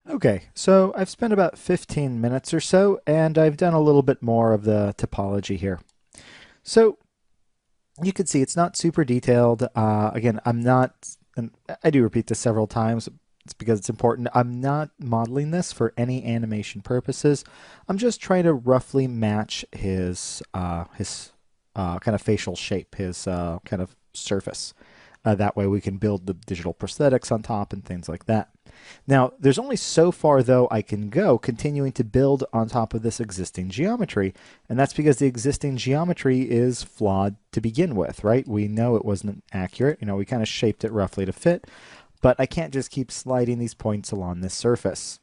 Okay, so I've spent about 15 minutes or so, and I've done a little bit more of the topology here. So you can see it's not super detailed. Again, I'm not, and I do repeat this several times. It's because it's important. I'm not modeling this for any animation purposes. I'm just trying to roughly match his kind of facial shape, his kind of surface. That way we can build the digital prosthetics on top and things like that. Now, there's only so far, though, I can go continuing to build on top of this existing geometry, and that's because the existing geometry is flawed to begin with, right? We know it wasn't accurate. We kind of shaped it roughly to fit, but I can't just keep sliding these points along this surface.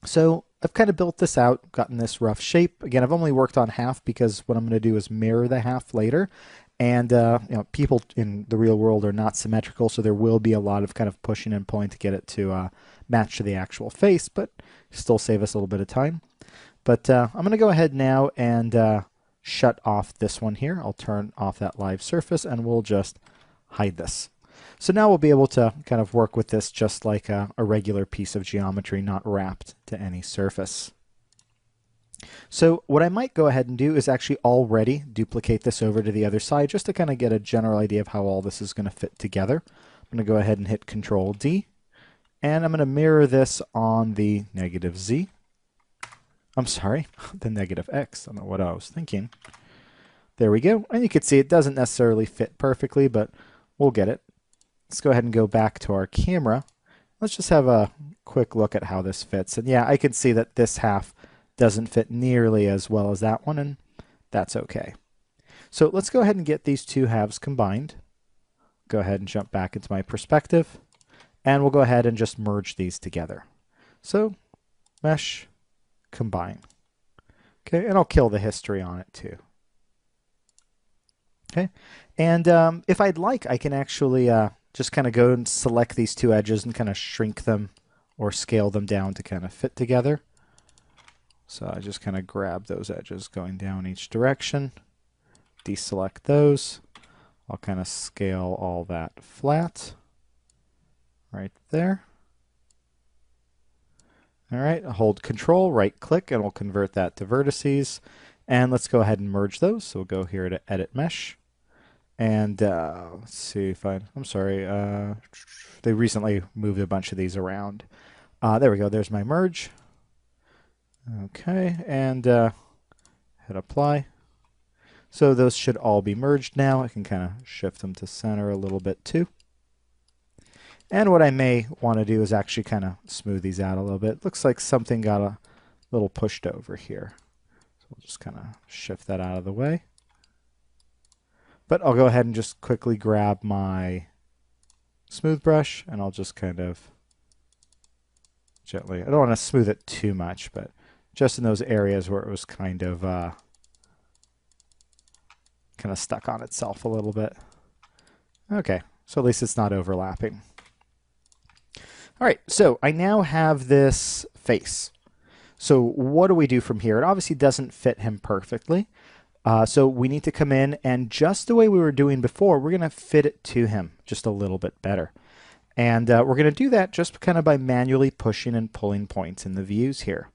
So I've kind of built this out, gotten this rough shape. Again, I've only worked on half because what I'm going to do is mirror the half later. And people in the real world are not symmetrical, so there will be a lot of kind of pushing and pulling to get it to match to the actual face, but still save us a little bit of time. But I'm going to go ahead now and shut off this one here. I'll turn off that live surface, and we'll just hide this. So now we'll be able to kind of work with this just like a regular piece of geometry, not wrapped to any surface. So what I might go ahead and do is actually already duplicate this over to the other side just to kind of get a general idea of how all this is going to fit together. I'm going to go ahead and hit Control D, and I'm going to mirror this on the negative Z. I'm sorry, the negative X. I don't know what I was thinking. There we go. And you can see it doesn't necessarily fit perfectly, but we'll get it. Let's go ahead and go back to our camera. Let's just have a quick look at how this fits. And yeah, I can see that this half doesn't fit nearly as well as that one, and that's okay. So let's go ahead and get these two halves combined. Go ahead and jump back into my perspective, and we'll go ahead and just merge these together. So mesh, combine. Okay, and I'll kill the history on it too. Okay, and if I'd like, I can actually just kind of go and select these two edges and kind of shrink them or scale them down to kind of fit together. So I just kind of grab those edges going down each direction, deselect those. I'll kind of scale all that flat right there. All right, hold Control, right click, and we'll convert that to vertices. And let's go ahead and merge those. So we'll go here to Edit Mesh. And let's see if I'm sorry, they recently moved a bunch of these around. There we go, there's my merge. Okay, and hit apply. So those should all be merged now. I can kind of shift them to center a little bit too. And what I may want to do is actually kind of smooth these out a little bit. Looks like something got a little pushed over here. So we'll just kind of shift that out of the way. But I'll go ahead and just quickly grab my smooth brush, and I'll just kind of gently, I don't want to smooth it too much, but just in those areas where it was kind of stuck on itself a little bit. Okay, so at least it's not overlapping. All right, so I now have this face. So what do we do from here? It obviously doesn't fit him perfectly. So we need to come in, and just the way we were doing before, we're going to fit it to him just a little bit better. And we're going to do that just kind of by manually pushing and pulling points in the views here.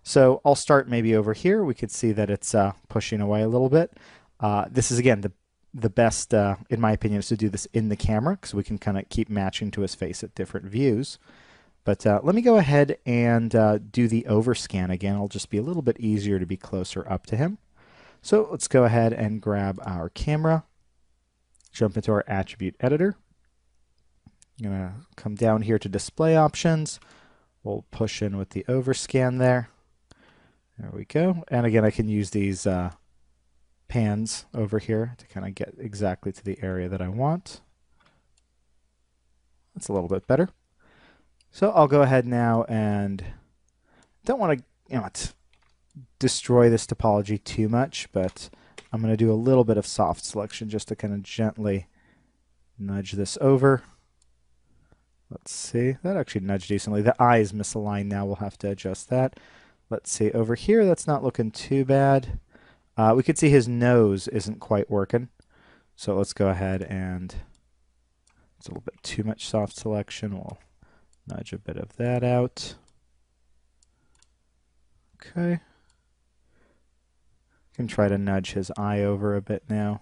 So I'll start maybe over here. We could see that it's pushing away a little bit. This is, again, the best, in my opinion, is to do this in the camera because we can kind of keep matching to his face at different views. But let me go ahead and do the overscan again. It'll just be a little bit easier to be closer up to him. So let's go ahead and grab our camera, jump into our attribute editor. I'm going to come down here to display options. We'll push in with the overscan there. There we go. And again, I can use these pans over here to kind of get exactly to the area that I want. That's a little bit better. So I'll go ahead now and don't want to, destroy this topology too much, but I'm going to do a little bit of soft selection just to kind of gently nudge this over. Let's see, that actually nudged decently. The eye is misaligned now, we'll have to adjust that. Let's see, over here, that's not looking too bad. We could see his nose isn't quite working. So let's go ahead and, it's a little bit too much soft selection. We'll nudge a bit of that out. Okay. Can try to nudge his eye over a bit now.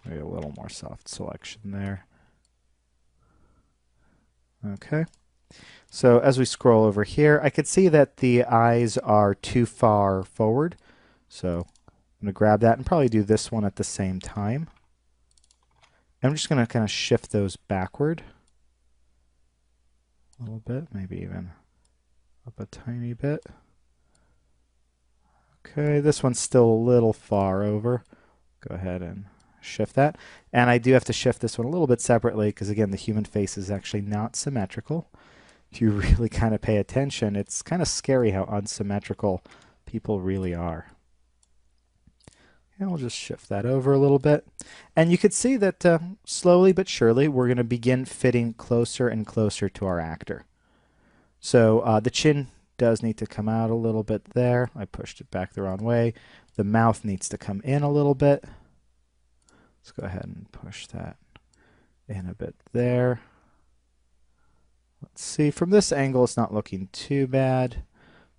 Maybe a little more soft selection there. Okay. So as we scroll over here, I could see that the eyes are too far forward. So I'm going to grab that and probably do this one at the same time. I'm just going to kind of shift those backward a little bit, maybe even up a tiny bit. Okay, this one's still a little far over. Go ahead and shift that. And I do have to shift this one a little bit separately because, again, the human face is actually not symmetrical. If you really kind of pay attention, it's kind of scary how unsymmetrical people really are. And we'll just shift that over a little bit. And you could see that slowly but surely we're going to begin fitting closer and closer to our actor. So the chin does need to come out a little bit there. I pushed it back the wrong way. The mouth needs to come in a little bit. Let's go ahead and push that in a bit there. Let's see, from this angle it's not looking too bad.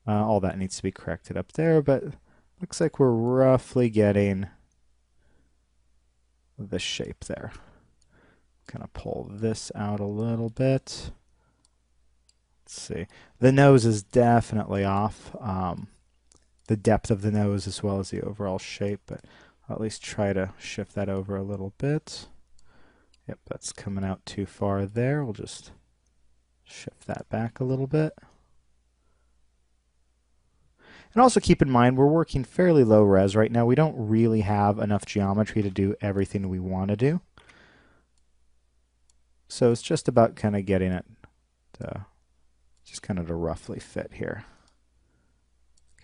All that needs to be corrected up there, but looks like we're roughly getting the shape there. Kind of pull this out a little bit. Let's see. The nose is definitely off. The depth of the nose as well as the overall shape, but I'll at least try to shift that over a little bit. Yep, that's coming out too far there. We'll just shift that back a little bit. And also keep in mind, we're working fairly low res right now. We don't really have enough geometry to do everything we want to do. So it's just about kind of getting it to just kind of to roughly fit here.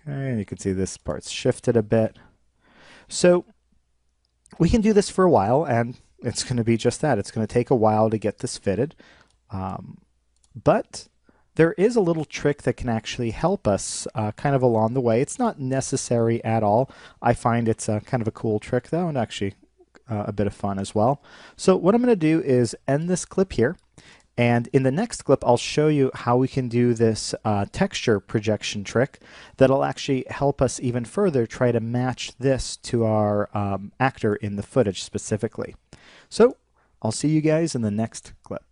Okay, and you can see this part's shifted a bit. So we can do this for a while, and it's going to be just that. It's going to take a while to get this fitted. But there is a little trick that can actually help us kind of along the way. It's not necessary at all. I find it's kind of a cool trick, though, and actually a bit of fun as well. So what I'm going to do is end this clip here. And in the next clip, I'll show you how we can do this texture projection trick that'll actually help us even further try to match this to our actor in the footage specifically. So I'll see you guys in the next clip.